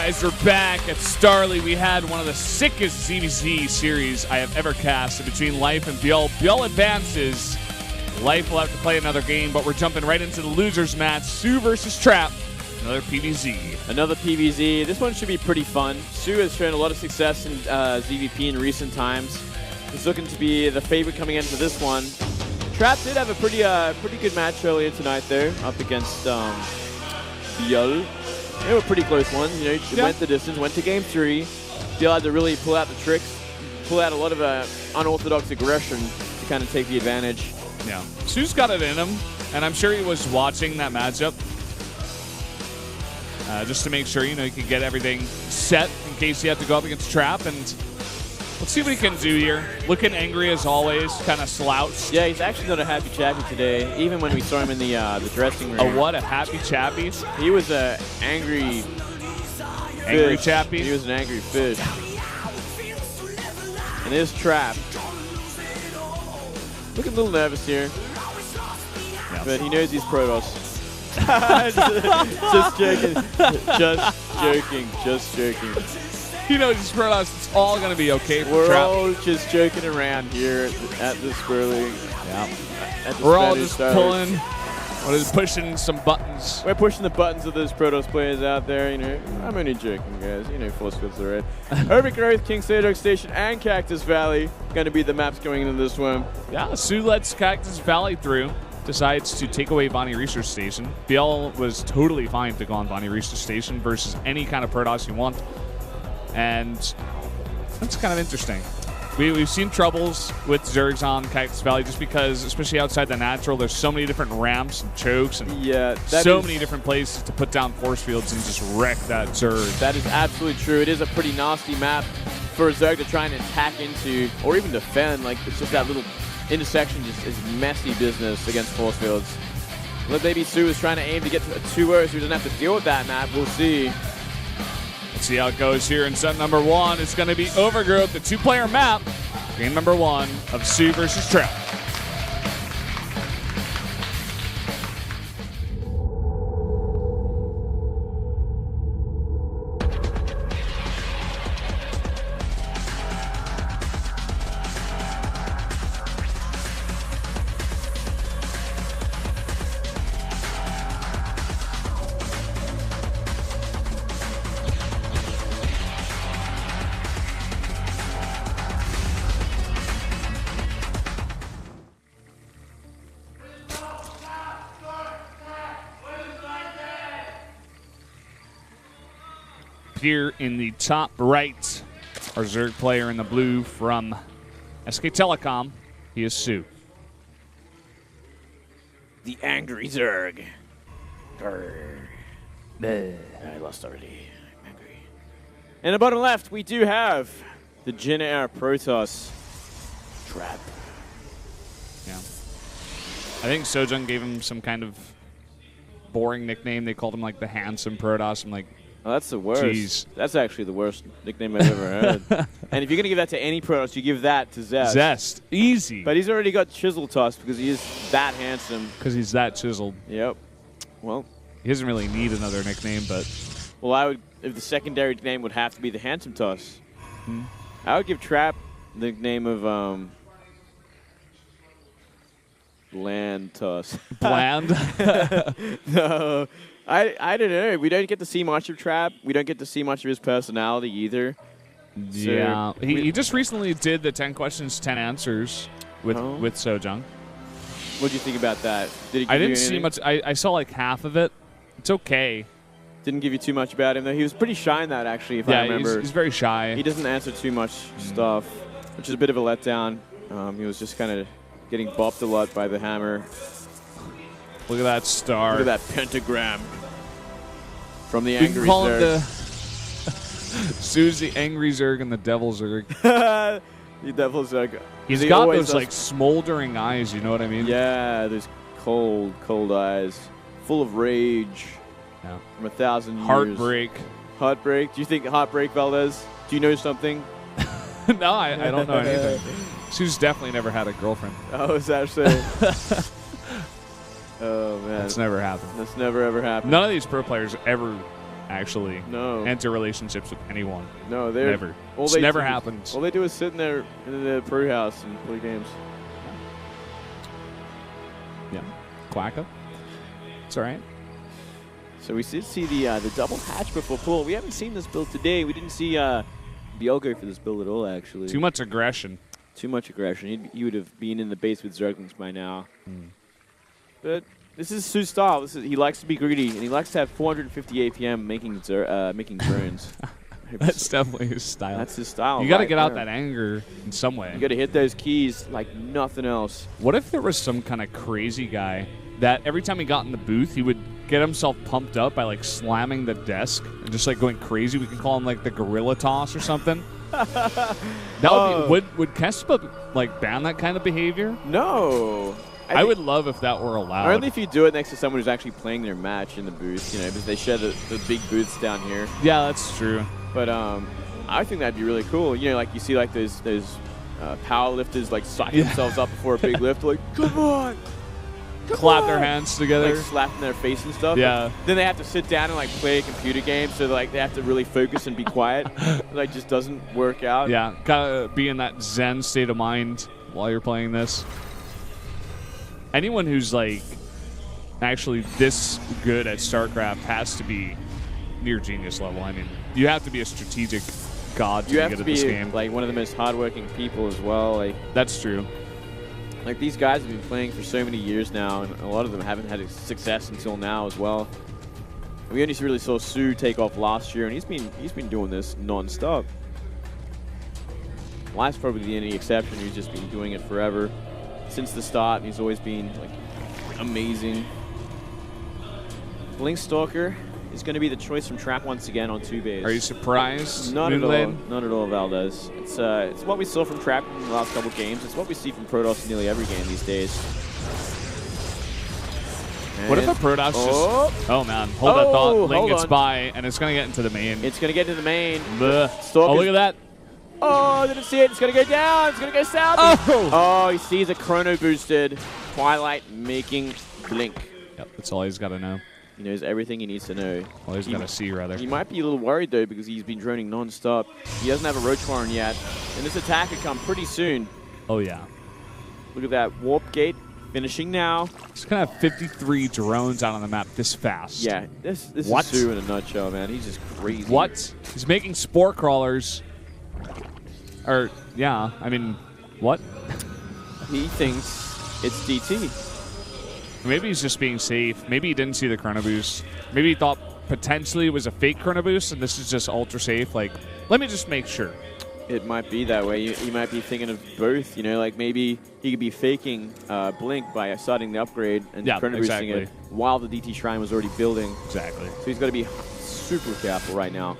guys, we're back at Starly. We had one of the sickest ZVZ series I have ever cast between Life and Biel. Biel advances. Life will have to play another game, but we're jumping right into the losers match. soO versus Trap. Another PvZ. Another PvZ. This one should be pretty fun. soO has shown a lot of success in ZVP in recent times. He's looking to be the favorite coming into this one. Trap did have a pretty good match earlier tonight, though, up against Biel. They were pretty close ones. You know, he went the distance, went to game 3. Biel had to really pull out the tricks, pull out a lot of unorthodox aggression to kind of take the advantage. Yeah, soO's got it in him, and I'm sure he was watching that matchup just to make sure, you know, he could get everything set in case he had to go up against Trap. And let's see what he can do here. Looking angry as always, kind of slouched. Yeah, he's actually not a happy chappy today, even when we saw him in the dressing room. Oh, what a happy chappy. He was an angry chappy? He was an angry fish. And there's Trap. Looking a little nervous here. Yeah. But he knows he's Protoss. Just joking. Just joking. You know, just for us, it's all going to be okay for We're Trap. all just joking around here at the Swirling. Yeah. We're all just pushing some buttons. We're pushing the buttons of those Protoss players out there. You know, I'm only joking, guys. You know, Force Fields are right. Overgrowth, King Sadok Station, and Cactus Valley going to be the maps going into this one. Yeah, soO lets Cactus Valley through. Decides to take away Bonnie Research Station. Biel was totally fine to go on Bonnie Research Station versus any kind of Protoss you want. And that's kind of interesting. We've seen troubles with Zergs on Cactus Valley just because, especially outside the natural, there's so many different ramps and chokes and so many different places to put down force fields and just wreck that Zerg. That is absolutely true. It is a pretty nasty map for a Zerg to try and attack into or even defend. Like, it's just that little intersection just is messy business against force fields. Well, maybe soO is trying to aim to get to a 2-0 so he doesn't have to deal with that map. We'll see. Let's see how it goes here in set number 1. It's going to be Overgrowth, the 2-player map. Game number 1 of soO versus Trap. Here in the top right, our Zerg player in the blue from SK Telecom. He is soO. The angry Zerg. I lost already. I'm angry. And the bottom left, we do have the Jin Air Protoss Trap. Yeah. I think Sojung gave him some kind of boring nickname. They called him like the handsome Protoss. I'm like, oh, that's the worst. Jeez. That's actually the worst nickname I've ever heard. And if you're going to give that to any Protoss, you give that to Zest. Zest. Easy. But he's already got Chisel Toss because he is that handsome. Because he's that chiseled. Yep. Well, he doesn't really need another nickname, but... Well, I would, if the secondary name would have to be the Handsome Toss. I would give Trap the name of Bland Toss. Bland? No. I don't know. We don't get to see much of Trap. We don't get to see much of his personality either. Yeah. So he just recently did the 10 questions, 10 answers with Sojung. What did you think about that? Did he give I didn't you see anything? much. I saw like half of it. It's okay. Didn't give you too much about him, though. He was pretty shy in that, actually, if I remember. He's very shy. He doesn't answer too much stuff, which is a bit of a letdown. He was just kind of getting bopped a lot by the hammer. Look at that star. Look at that pentagram from the You angry can call Zerg. him the soO's the angry Zerg and the devil Zerg. The devil Zerg. He's got those like smoldering eyes, you know what I mean? Yeah, those cold, cold eyes. Full of rage. Yeah. From 1,000 years. Heartbreak. Heartbreak? Do you think heartbreak, Valdez? Do you know something? No, I don't know anything. soO's definitely never had a girlfriend. Oh, is that so? Oh, man. That's never happened. That's never, ever happened. None of these pro players ever actually No. enter relationships with anyone. No, they're Never. It never happens. All they do is sit in their brew house and play games. Yeah. Quacka. It's all right. So we did see the double hatch before pool. We haven't seen this build today. We didn't see BL go for this build at all, actually. Too much aggression. Too much aggression. He would have been in the base with Zerglings by now. But this is soO's style. He likes to be greedy, and he likes to have 450 APM making drones. That's definitely his style. That's his style. You got to get out that anger in some way. You got to hit those keys like nothing else. What if there was some kind of crazy guy that every time he got in the booth, he would get himself pumped up by like slamming the desk and just like going crazy? We could call him like the gorilla toss or something. That would Kespa like ban that kind of behavior? No. I would love if that were allowed. Only if you do it next to someone who's actually playing their match in the booth, you know, because they share the big booths down here. Yeah, that's true. But I think that'd be really cool. You know, like you see like those power lifters like psyching themselves up before a big lift, like, come on. Clap their hands together. Like slapping their face and stuff. Yeah. Like, then they have to sit down and like play a computer game, so like they have to really focus and be quiet. It like just doesn't work out. Yeah, gotta be in that zen state of mind while you're playing this. Anyone who's like actually this good at StarCraft has to be near genius level. I mean, you have to be a strategic god to be good at this game. Like one of the most hardworking people as well. Like that's true. Like these guys have been playing for so many years now, and a lot of them haven't had success until now as well. And we only really saw soO take off last year, and he's been doing this non-stop. Life's probably the only exception. He's just been doing it forever since the start, and he's always been like amazing. Blink Stalker is going to be the choice from Trap once again on 2 base. Are you surprised? Not at all. Not at all, Valdez. It's what we saw from Trap in the last couple games. It's what we see from Protoss in nearly every game these days. And what if a Protoss just... Oh, man. Hold that thought. Link gets by, and it's going to get into the main. It's going to get into the main. Oh, look at that. Oh, didn't see it. It's going to go down. It's going to go south. Oh, he sees a chrono boosted Twilight making blink. Yep, that's all he's got to know. He knows everything he needs to know. Well, he's got to see, rather. He might be a little worried, though, because he's been droning non-stop. He doesn't have a Roach Warren yet. And this attack could come pretty soon. Oh, yeah. Look at that. Warp Gate finishing now. He's going to have 53 drones out on the map this fast. Yeah, this is soO in a nutshell, man. He's just crazy. What? He's making spore crawlers. Or, yeah, I mean, what? He thinks it's DT. Maybe he's just being safe. Maybe he didn't see the chrono boost. Maybe he thought potentially it was a fake chrono boost, and this is just ultra safe. Like, let me just make sure. It might be that way. You might be thinking of both. You know, like maybe he could be faking Blink by starting the upgrade and chrono boosting it while the DT Shrine was already building. Exactly. So he's got to be super careful right now.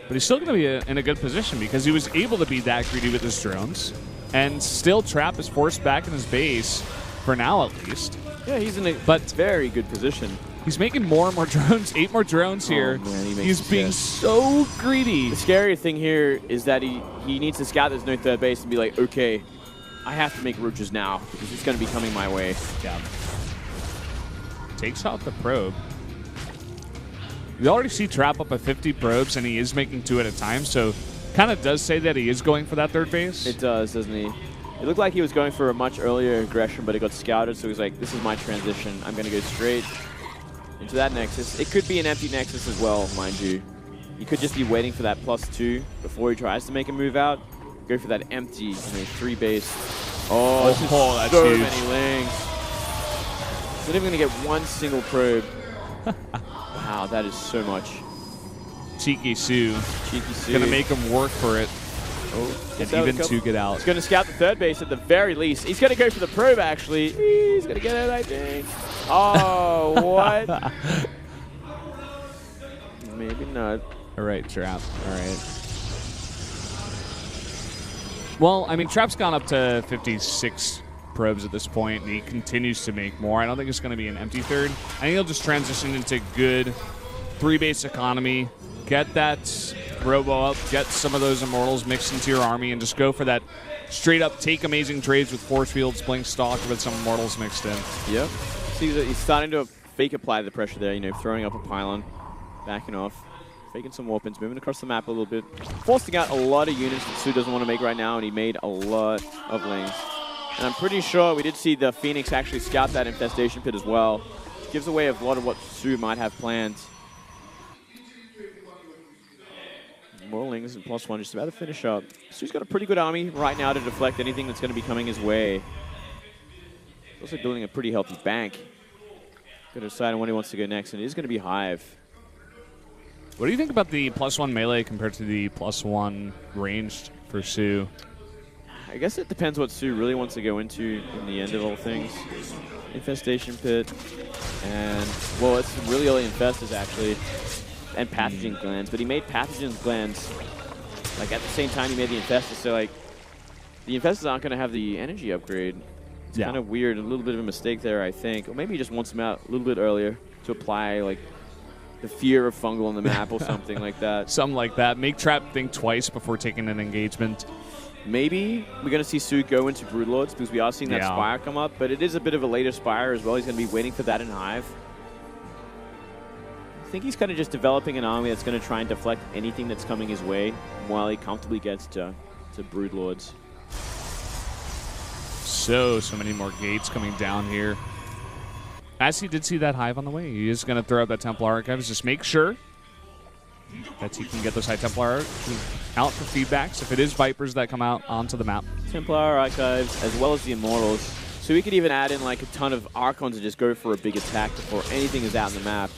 But he's still going to be in a good position because he was able to be that greedy with his drones, and still Trap is forced back in his base. For now, at least. Yeah, he's in a very good position. He's making more and more drones. 8 more drones here. Man, he's being so greedy. The scary thing here is that he needs to scout there's no third base and be like, okay, I have to make roaches now because it's going to be coming my way. Yeah. Takes out the probe. We already see Trap up at 50 probes, and he is making 2 at a time, so kind of does say that he is going for that third base. It does, doesn't he? It looked like he was going for a much earlier aggression, but it got scouted, so he's like, this is my transition. I'm going to go straight into that Nexus. It could be an empty Nexus as well, mind you. He could just be waiting for that +2 before he tries to make a move out. Go for that empty 3 base. Oh, that's so huge. many lings. He's not even going to get one single probe. Wow, that is so much. Cheeky soO. Cheeky soO. Going to make him work for it. Oh, and even to get out. He's going to scout the third base at the very least. He's going to go for the probe, actually. He's going to get it, I think. Oh, what? Maybe not. All right, Trap. All right. Well, I mean, Trap's gone up to 56 probes at this point, and he continues to make more. I don't think it's going to be an empty third. I think he'll just transition into good 3-base economy, get that Robo up, get some of those Immortals mixed into your army, and just go for that straight-up take amazing trades with Force Fields, Blink Stalker with some Immortals mixed in. Yep. See, he's starting to fake apply the pressure there, you know, throwing up a pylon. backing off, faking some warpins, moving across the map a little bit, forcing out a lot of units that soO doesn't want to make right now, and he made a lot of lings. And I'm pretty sure we did see the Phoenix actually scout that infestation pit as well. It gives away a lot of what soO might have planned. More lings and +1 just about to finish up. soO's got a pretty good army right now to deflect anything that's going to be coming his way. He's also building a pretty healthy bank. Got to decide on when he wants to go next, and it is going to be Hive. What do you think about the +1 melee compared to the +1 ranged for soO? I guess it depends what soO really wants to go into in the end of all things. Infestation pit, and, well, it's really only infestors actually, and pathogen glands, but he made pathogen glands like at the same time he made the infestors, so like the infestors aren't going to have the energy upgrade. It's kind of weird, a little bit of a mistake there, I think. Or maybe he just wants them out a little bit earlier to apply like the fear of fungal on the map or something like that. Something like that. Make Trap think twice before taking an engagement. Maybe we're going to see soO go into Broodlords because we are seeing that Spire come up, but it is a bit of a later Spire as well. He's going to be waiting for that in Hive. I think he's kind of just developing an army that's going to try and deflect anything that's coming his way while he comfortably gets to Broodlords. So many more gates coming down here. As he did see that Hive on the way, he is going to throw out that Templar Archives. Just make sure that he can get those High Templar out for feedbacks if it is Vipers that come out onto the map. Templar Archives as well as the Immortals. So we could even add in like a ton of Archons and just go for a big attack before anything is out in the map.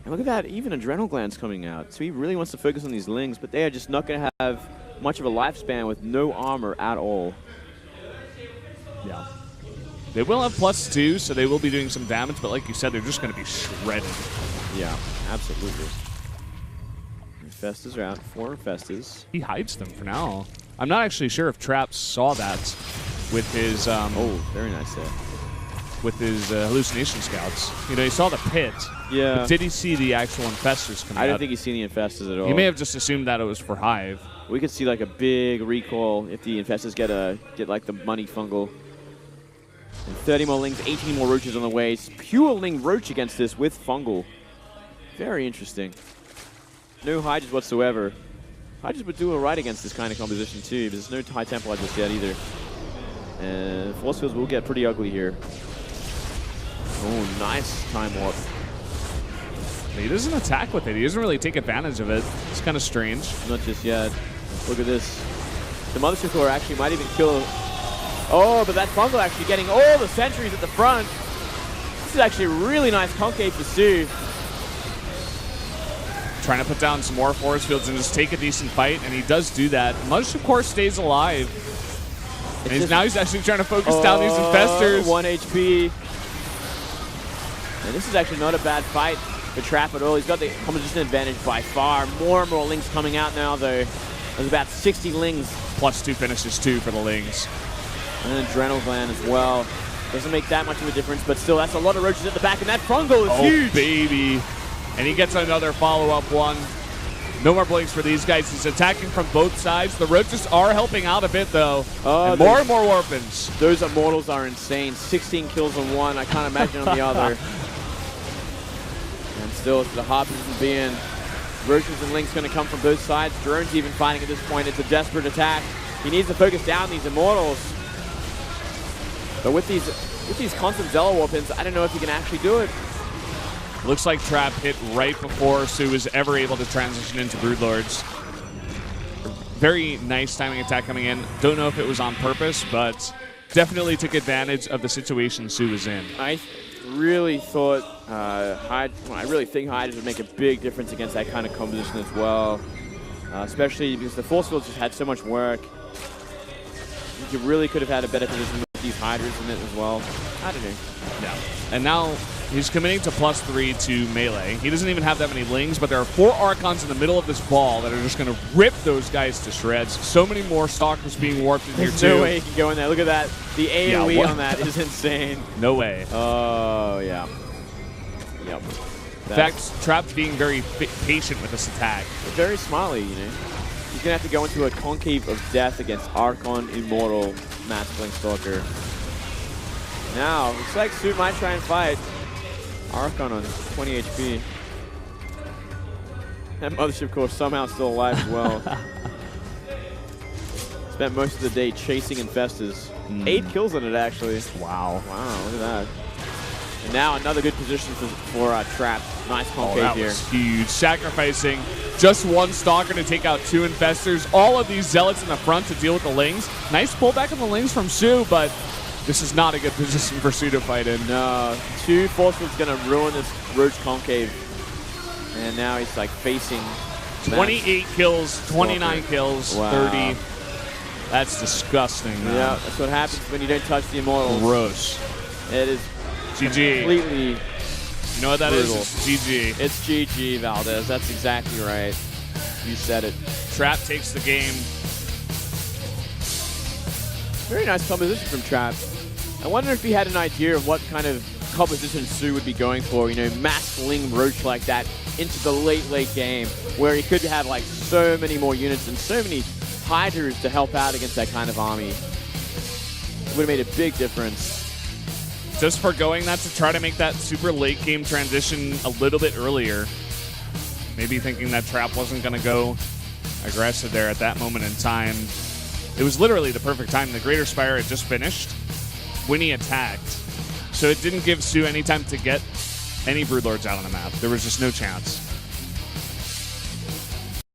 And look at that, even Adrenal Glands coming out. So he really wants to focus on these Lings, but they are just not going to have much of a lifespan with no armor at all. Yeah. They will have +2, so they will be doing some damage, but like you said, they're just going to be shredded. Yeah, absolutely. Infestors are out. 4 Infestors. He hides them for now. I'm not actually sure if Trap saw that with his... oh, very nice there. With his hallucination scouts. You know, he saw the pit. Yeah. But did he see the actual infestors coming out? I don't think he's seen the infestors at all. He may have just assumed that it was for Hive. We could see like a big recall if the infestors get like the money fungal. And 30 more lings, 18 more roaches on the way. It's pure ling roach against this with fungal. Very interesting. No Hydras whatsoever. Hydras would do alright against this kind of composition too, but there's no High Templar just yet either. And Force Fields will get pretty ugly here. Oh, nice time warp. He doesn't attack with it. He doesn't really take advantage of it. It's kind of strange. Not just yet. Look at this. The Mothership Thor actually might even kill... Oh, but that fungal actually getting all the sentries at the front. This is actually a really nice concave for soO. Trying to put down some more force fields and just take a decent fight, and he does do that. Mothership Core stays alive. And now he's actually trying to focus down these infestors. 1 HP. And this is actually not a bad fight for Trap at all. He's got the composition advantage by far. More and more lings coming out now, though. There's about 60 lings. +2 finishes too for the lings. And an Adrenal Gland as well. Doesn't make that much of a difference, but still, that's a lot of roaches at the back, and that fungal is huge. Oh, baby. And he gets another follow-up one. No more blinks for these guys. He's attacking from both sides. The roaches are helping out a bit, though. And more and more Warpins. Those Immortals are insane. 16 kills on one. I can't imagine on the other. And still, it's the hard position to be in. Roaches and Lings going to come from both sides. Drone's even fighting at this point. It's a desperate attack. He needs to focus down these Immortals. But with these constant Zella Warpins, I don't know if he can actually do it. Looks like Trap hit right before soO was ever able to transition into Broodlords. Very nice timing attack coming in. Don't know if it was on purpose, but definitely took advantage of the situation soO was in. I really thought I really think Hydras would make a big difference against that kind of composition as well. Especially because the Force Fields just had so much work. I think you really could have had a better position with these Hydras in it as well. I don't know. Yeah. And now he's committing to +3 to melee. He doesn't even have that many lings, but there are 4 Archons in the middle of this ball that are just going to rip those guys to shreds. So many more Stalkers being warped in here, too. No way he can go in there. Look at that. The AoE on that is insane. No way. Oh, yeah. Yep. In fact, Trap's being very patient with this attack. Very smartly, you know. He's going to have to go into a concave of death against Archon, Immortal, Master Stalker. Now, looks like soO might try and fight Archon on 20 HP. That Mothership Core somehow still alive as well. Spent most of the day chasing infestors. 8 kills on it, actually. Wow. Wow, look at that. And now another good position for Trap. Nice concave that here. Was huge. Sacrificing just one Stalker to take out 2 infestors. All of these Zealots in the front to deal with the Lings. Nice pullback on the Lings from soO, but this is not a good position for soO to fight in. No, 2 Force Field's going to ruin this Roach concave. And now he's like facing 28 kills, 29 Stalker. kills, Wow. 30. That's disgusting, man. Yeah, that's what happens when you don't touch the Immortals. Gross. It is GG. completely You know what that brutal. is? It's GG. It's GG, Valdez. That's exactly right. You said it. Trap takes the game. Very nice composition from Trap. I wonder if he had an idea of what kind of composition soO would be going for. You know, mass Ling Roach like that into the late game, where he could have like so many more units and so many Hydras to help out against that kind of army. It would have made a big difference. Just forgoing that to try to make that super late game transition a little bit earlier. Maybe thinking that Trap wasn't going to go aggressive there at that moment in time. It was literally the perfect time. The Greater Spire had just finished when he attacked. So it didn't give soO any time to get any Broodlords out on the map. There was just no chance.